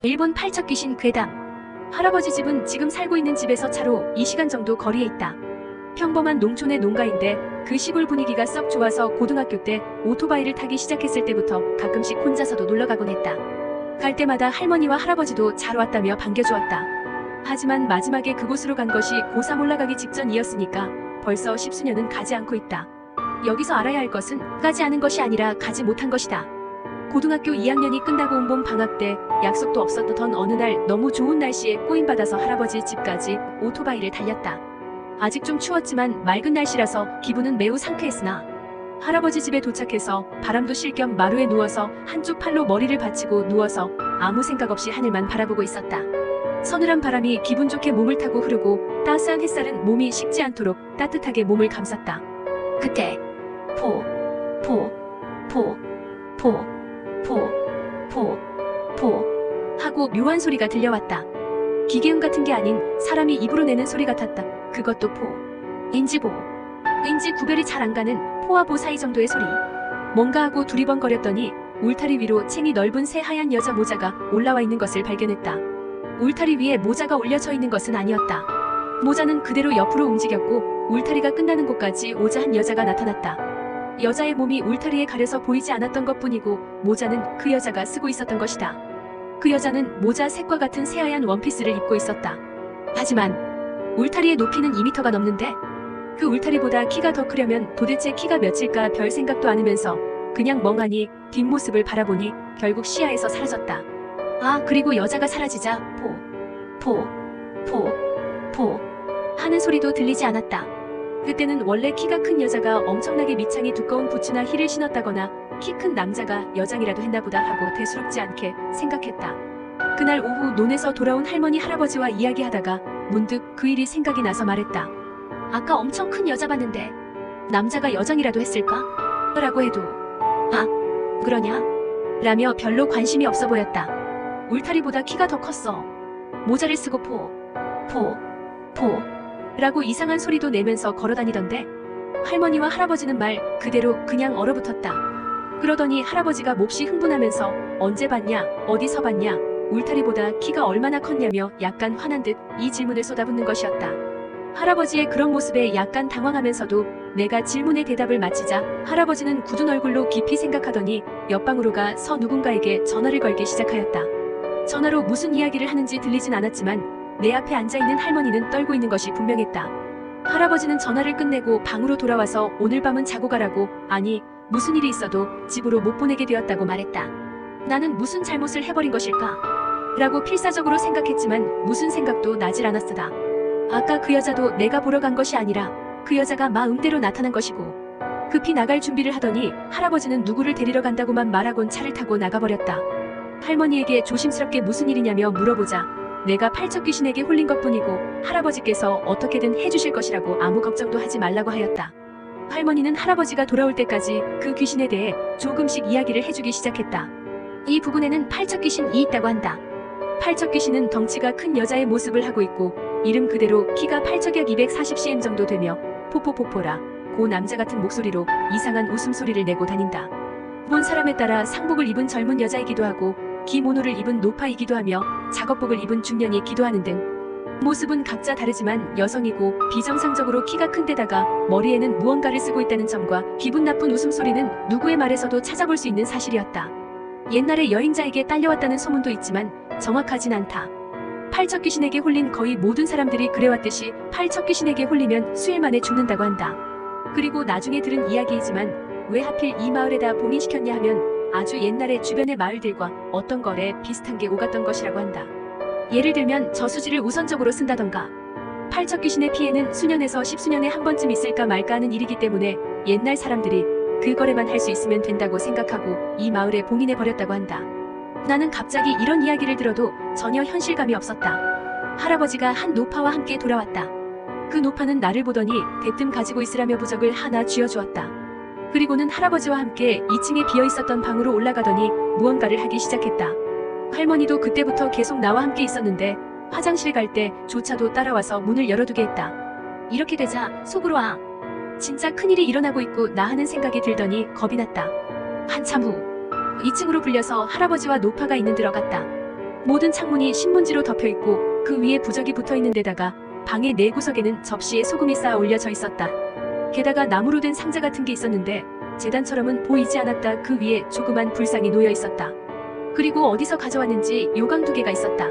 일본 팔척귀신 괴담. 할아버지 집은 지금 살고 있는 집에서 차로 2시간 정도 거리에 있다. 평범한 농촌의 농가인데 그 시골 분위기가 썩 좋아서 고등학교 때 오토바이를 타기 시작했을 때부터 가끔씩 혼자서도 놀러가곤 했다. 갈 때마다 할머니와 할아버지도 잘 왔다며 반겨주었다. 하지만 마지막에 그곳으로 간 것이 고3 올라가기 직전이었으니까 벌써 10수년은 가지 않고 있다. 여기서 알아야 할 것은 가지 않은 것이 아니라 가지 못한 것이다. 고등학교 2학년이 끝나고 온 봄 방학 때 약속도 없었던 어느 날 너무 좋은 날씨에 꼬임받아서 할아버지 집까지 오토바이를 달렸다. 아직 좀 추웠지만 맑은 날씨라서 기분은 매우 상쾌했으나 할아버지 집에 도착해서 바람도 쉴 겸 마루에 누워서 한쪽 팔로 머리를 받치고 누워서 아무 생각 없이 하늘만 바라보고 있었다. 서늘한 바람이 기분 좋게 몸을 타고 흐르고 따스한 햇살은 몸이 식지 않도록 따뜻하게 몸을 감쌌다. 그때 포 하고 묘한 소리가 들려왔다. 기계음 같은 게 아닌 사람이 입으로 내는 소리 같았다. 그것도 포인지 왠지 구별이 잘 안 가는 포와 보 사이 정도의 소리. 뭔가 하고 두리번거렸더니 울타리 위로 챙이 넓은 새하얀 여자 모자가 올라와 있는 것을 발견했다. 울타리 위에 모자가 올려져 있는 것은 아니었다. 모자는 그대로 옆으로 움직였고 울타리가 끝나는 곳까지 오자 한 여자가 나타났다. 여자의 몸이 울타리에 가려서 보이지 않았던 것뿐이고 모자는 그 여자가 쓰고 있었던 것이다. 그 여자는 모자 색과 같은 새하얀 원피스를 입고 있었다. 하지만 울타리의 높이는 2m가 넘는데 그 울타리보다 키가 더 크려면 도대체 키가 몇일까 별 생각도 않으면서 그냥 멍하니 뒷모습을 바라보니 결국 시야에서 사라졌다. 아, 그리고 여자가 사라지자 포 하는 소리도 들리지 않았다. 그때는 원래 키가 큰 여자가 엄청나게 밑창이 두꺼운 부츠나 힐을 신었다거나 키 큰 남자가 여장이라도 했나 보다 하고 대수롭지 않게 생각했다. 그날 오후 논에서 돌아온 할머니 할아버지와 이야기하다가 문득 그 일이 생각이 나서 말했다. 아까 엄청 큰 여자 봤는데 남자가 여장이라도 했을까? 라고 해도 아, 그러냐? 라며 별로 관심이 없어 보였다. 울타리보다 키가 더 컸어. 모자를 쓰고 포 라고 이상한 소리도 내면서 걸어다니던데 할머니와 할아버지는 말 그대로 그냥 얼어붙었다. 그러더니 할아버지가 몹시 흥분하면서 언제 봤냐, 어디서 봤냐, 울타리보다 키가 얼마나 컸냐며 약간 화난 듯 이 질문을 쏟아붓는 것이었다. 할아버지의 그런 모습에 약간 당황하면서도 내가 질문에 대답을 마치자 할아버지는 굳은 얼굴로 깊이 생각하더니 옆방으로 가서 누군가에게 전화를 걸기 시작하였다. 전화로 무슨 이야기를 하는지 들리진 않았지만 내 앞에 앉아있는 할머니는 떨고 있는 것이 분명했다. 할아버지는 전화를 끝내고 방으로 돌아와서 오늘 밤은 자고 가라고, 아니 무슨 일이 있어도 집으로 못 보내게 되었다고 말했다. 나는 무슨 잘못을 해버린 것일까? 라고 필사적으로 생각했지만 무슨 생각도 나질 않았으다. 아까 그 여자도 내가 보러 간 것이 아니라 그 여자가 마음대로 나타난 것이고 급히 나갈 준비를 하더니 할아버지는 누구를 데리러 간다고만 말하곤 차를 타고 나가버렸다. 할머니에게 조심스럽게 무슨 일이냐며 물어보자 내가 팔척귀신에게 홀린 것뿐이고 할아버지께서 어떻게든 해주실 것이라고 아무 걱정도 하지 말라고 하였다. 할머니는 할아버지가 돌아올 때까지 그 귀신에 대해 조금씩 이야기를 해주기 시작했다. 이 부근에는 팔척귀신이 있다고 한다. 팔척귀신은 덩치가 큰 여자의 모습을 하고 있고 이름 그대로 키가 팔척약 240cm 정도 되며 포포포포라 고 남자 같은 목소리로 이상한 웃음소리를 내고 다닌다. 본 사람에 따라 상복을 입은 젊은 여자이기도 하고 기모노를 입은 노파이기도 하며 작업복을 입은 중년이기도 하는 등 모습은 각자 다르지만 여성이고 비정상적으로 키가 큰 데다가 머리에는 무언가를 쓰고 있다는 점과 기분 나쁜 웃음소리는 누구의 말에서도 찾아볼 수 있는 사실이었다. 옛날에 여행자에게 딸려왔다는 소문도 있지만 정확하진 않다. 팔척귀신에게 홀린 거의 모든 사람들이 그래왔듯이 팔척귀신에게 홀리면 수일 만에 죽는다고 한다. 그리고 나중에 들은 이야기이지만 왜 하필 이 마을에다 봉인시켰냐 하면 아주 옛날에 주변의 마을들과 어떤 거래 비슷한 게 오갔던 것이라고 한다. 예를 들면 저수지를 우선적으로 쓴다던가. 팔척귀신의 피해는 수년에서 10수년에 한 번쯤 있을까 말까 하는 일이기 때문에 옛날 사람들이 그 거래만 할 수 있으면 된다고 생각하고 이 마을에 봉인해버렸다고 한다. 나는 갑자기 이런 이야기를 들어도 전혀 현실감이 없었다. 할아버지가 한 노파와 함께 돌아왔다. 그 노파는 나를 보더니 대뜸 가지고 있으라며 부적을 하나 쥐어주었다. 그리고는 할아버지와 함께 2층에 비어있었던 방으로 올라가더니 무언가를 하기 시작했다. 할머니도 그때부터 계속 나와 함께 있었는데 화장실 갈 때 조차도 따라와서 문을 열어두게 했다. 이렇게 되자 속으로 아, 진짜 큰일이 일어나고 있구나 하는 생각이 들더니 겁이 났다. 한참 후 2층으로 불려서 할아버지와 노파가 있는 들어갔다. 모든 창문이 신문지로 덮여있고 그 위에 부적이 붙어있는 데다가 방의 네 구석에는 접시에 소금이 쌓아 올려져 있었다. 게다가 나무로 된 상자 같은 게 있었는데 재단처럼은 보이지 않았다. 그 위에 조그만 불상이 놓여 있었다. 그리고 어디서 가져왔는지 요강 2개가 있었다.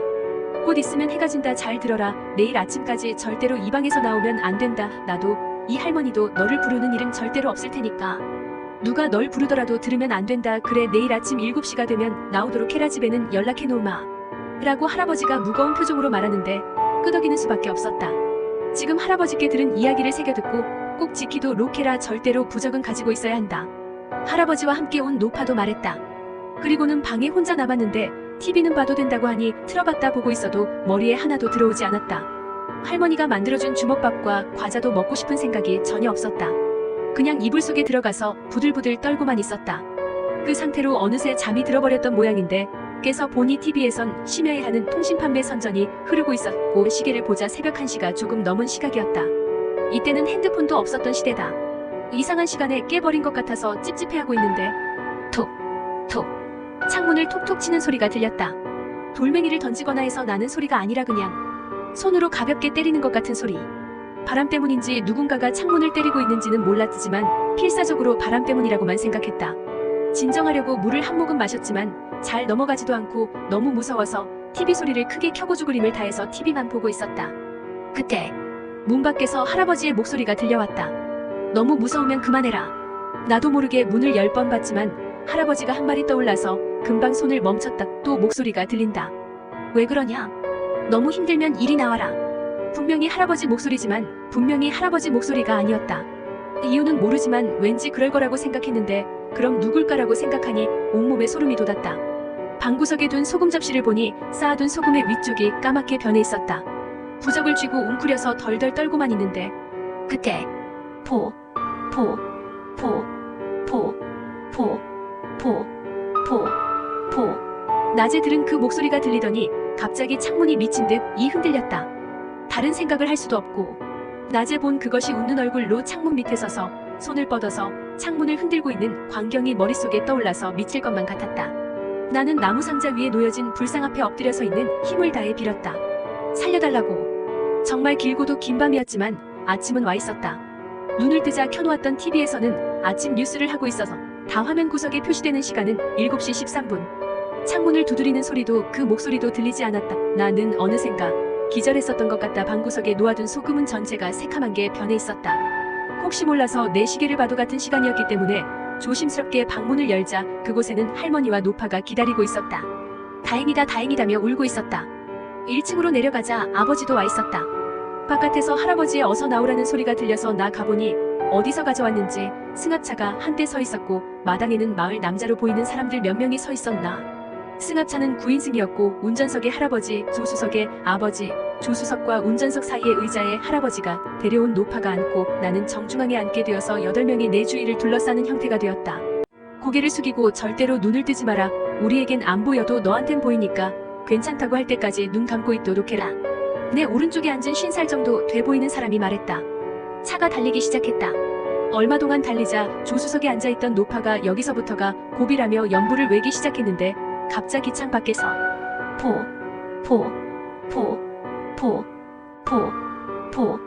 곧 있으면 해가 진다. 잘 들어라. 내일 아침까지 절대로 이 방에서 나오면 안 된다. 나도 이 할머니도 너를 부르는 일은 절대로 없을 테니까. 누가 널 부르더라도 들으면 안 된다. 그래, 내일 아침 7시가 되면 나오도록 해라. 집에는 연락해 놓으마. 라고 할아버지가 무거운 표정으로 말하는데 끄덕이는 수밖에 없었다. 지금 할아버지께 들은 이야기를 새겨듣고 꼭 지키도 로케라. 절대로 부적은 가지고 있어야 한다. 할아버지와 함께 온 노파도 말했다. 그리고는 방에 혼자 남았는데 TV는 봐도 된다고 하니 틀어봤다. 보고 있어도 머리에 하나도 들어오지 않았다. 할머니가 만들어준 주먹밥과 과자도 먹고 싶은 생각이 전혀 없었다. 그냥 이불 속에 들어가서 부들부들 떨고만 있었다. 그 상태로 어느새 잠이 들어버렸던 모양인데 깨서 보니 TV에선 심야에 하는 통신판매 선전이 흐르고 있었고 시계를 보자 새벽 1시가 조금 넘은 시각이었다. 이때는 핸드폰도 없었던 시대다. 이상한 시간에 깨버린 것 같아서 찝찝해하고 있는데 톡! 톡! 창문을 톡톡 치는 소리가 들렸다. 돌멩이를 던지거나 해서 나는 소리가 아니라 그냥 손으로 가볍게 때리는 것 같은 소리. 바람 때문인지 누군가가 창문을 때리고 있는지는 몰랐지만 필사적으로 바람 때문이라고만 생각했다. 진정하려고 물을 한 모금 마셨지만 잘 넘어가지도 않고 너무 무서워서 TV 소리를 크게 켜고 죽을 힘을 다해서 TV만 보고 있었다. 그때 문 밖에서 할아버지의 목소리가 들려왔다. 너무 무서우면 그만해라. 나도 모르게 문을 10번 봤지만 할아버지가 한 말이 떠올라서 금방 손을 멈췄다. 또 목소리가 들린다. 왜 그러냐? 너무 힘들면 이리 나와라. 분명히 할아버지 목소리지만 분명히 할아버지 목소리가 아니었다. 이유는 모르지만 왠지 그럴 거라고 생각했는데 그럼 누굴까라고 생각하니 온몸에 소름이 돋았다. 방구석에 둔 소금 접시를 보니 쌓아둔 소금의 위쪽이 까맣게 변해 있었다. 부적을 쥐고 웅크려서 덜덜 떨고만 있는데 그때 포, 포, 포, 포, 포, 포, 포, 포. 낮에 들은 그 목소리가 들리더니 갑자기 창문이 미친 듯 이 흔들렸다. 다른 생각을 할 수도 없고 낮에 본 그것이 웃는 얼굴로 창문 밑에 서서 손을 뻗어서 창문을 흔들고 있는 광경이 머릿속에 떠올라서 미칠 것만 같았다. 나는 나무 상자 위에 놓여진 불상 앞에 엎드려서 있는 힘을 다해 빌었다. 살려달라고. 정말 길고도 긴 밤이었지만 아침은 와 있었다. 눈을 뜨자 켜놓았던 TV에서는 아침 뉴스를 하고 있어서 다 화면 구석에 표시되는 시간은 7시 13분. 창문을 두드리는 소리도 그 목소리도 들리지 않았다. 나는 어느샌가 기절했었던 것 같다. 방구석에 놓아둔 소금은 전체가 새카만 게 변해 있었다. 혹시 몰라서 내 시계를 봐도 같은 시간이었기 때문에 조심스럽게 방문을 열자 그곳에는 할머니와 노파가 기다리고 있었다. 다행이다 다행이다며 울고 있었다. 1층으로 내려가자 아버지도 와 있었다. 바깥에서 할아버지의 어서 나오라는 소리가 들려서 나 가보니 어디서 가져왔는지 승합차가 한 대 서 있었고 마당에는 마을 남자로 보이는 사람들 몇 명이 서 있었나. 승합차는 9인승이었고 운전석에 할아버지, 조수석에 아버지, 조수석과 운전석 사이의 의자에 할아버지가 데려온 노파가 앉고 나는 정중앙에 앉게 되어서 8명이 내 주위를 둘러싸는 형태가 되었다. 고개를 숙이고 절대로 눈을 뜨지 마라. 우리에겐 안 보여도 너한텐 보이니까 괜찮다고 할 때까지 눈 감고 있도록 해라. 내 오른쪽에 앉은 50살 정도 돼 보이는 사람이 말했다. 차가 달리기 시작했다. 얼마 동안 달리자 조수석에 앉아있던 노파가 여기서부터가 고비라며 연부를 외기 시작했는데 갑자기 창 밖에서 포, 포, 포, 포, 포, 포,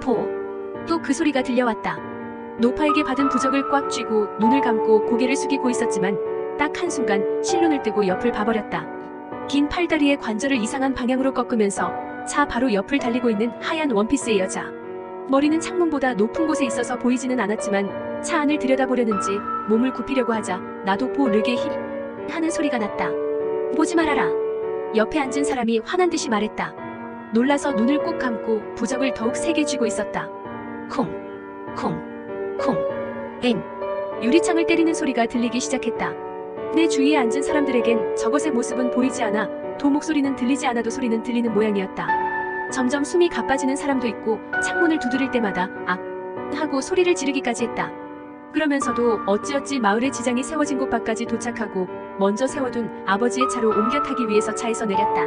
포. 또 그 소리가 들려왔다. 노파에게 받은 부적을 꽉 쥐고 눈을 감고 고개를 숙이고 있었지만 딱 한순간 실눈을 뜨고 옆을 봐버렸다. 긴 팔다리의 관절을 이상한 방향으로 꺾으면서 차 바로 옆을 달리고 있는 하얀 원피스의 여자. 머리는 창문보다 높은 곳에 있어서 보이지는 않았지만 차 안을 들여다보려는지 몸을 굽히려고 하자 나도 모르게 히 하는 소리가 났다. 보지 말아라. 옆에 앉은 사람이 화난 듯이 말했다. 놀라서 눈을 꼭 감고 부적을 더욱 세게 쥐고 있었다. 콩, 콩, 콩, 엥. 유리창을 때리는 소리가 들리기 시작했다. 내 주위에 앉은 사람들에겐 저것의 모습은 보이지 않아 도 목소리는 들리지 않아도 소리는 들리는 모양이었다. 점점 숨이 가빠지는 사람도 있고 창문을 두드릴 때마다 악 하고 소리를 지르기까지 했다. 그러면서도 어찌어찌 마을의 지장이 세워진 곳밖까지 도착하고 먼저 세워둔 아버지의 차로 옮겨 타기 위해서 차에서 내렸다.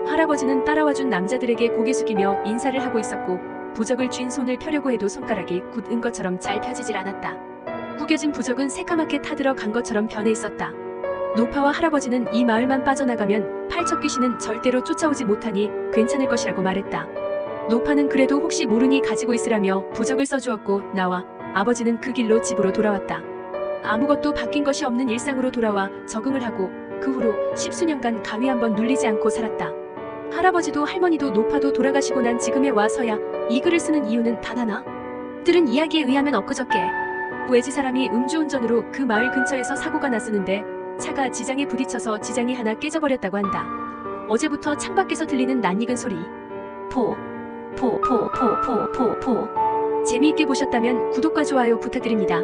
할아버지는 따라와준 남자들에게 고개 숙이며 인사를 하고 있었고 부적을 쥔 손을 펴려고 해도 손가락이 굳은 것처럼 잘 펴지질 않았다. 구겨진 부적은 새까맣게 타들어 간 것처럼 변해 있었다. 노파와 할아버지는 이 마을만 빠져나가면 팔척 귀신은 절대로 쫓아오지 못하니 괜찮을 것이라고 말했다. 노파는 그래도 혹시 모르니 가지고 있으라며 부적을 써주었고 나와 아버지는 그 길로 집으로 돌아왔다. 아무것도 바뀐 것이 없는 일상으로 돌아와 적응을 하고 그 후로 10수년간 가위 한번 눌리지 않고 살았다. 할아버지도 할머니도 노파도 돌아가시고 난 지금에 와서야 이 글을 쓰는 이유는 단 하나? 들은 이야기에 의하면 엊그저께 외지 사람이 음주운전으로 그 마을 근처에서 사고가 났었는데 차가 지장에 부딪혀서 지장이 하나 깨져버렸다고 한다. 어제부터 창밖에서 들리는 낯익은 소리. 포. 재미있게 보셨다면 구독과 좋아요 부탁드립니다.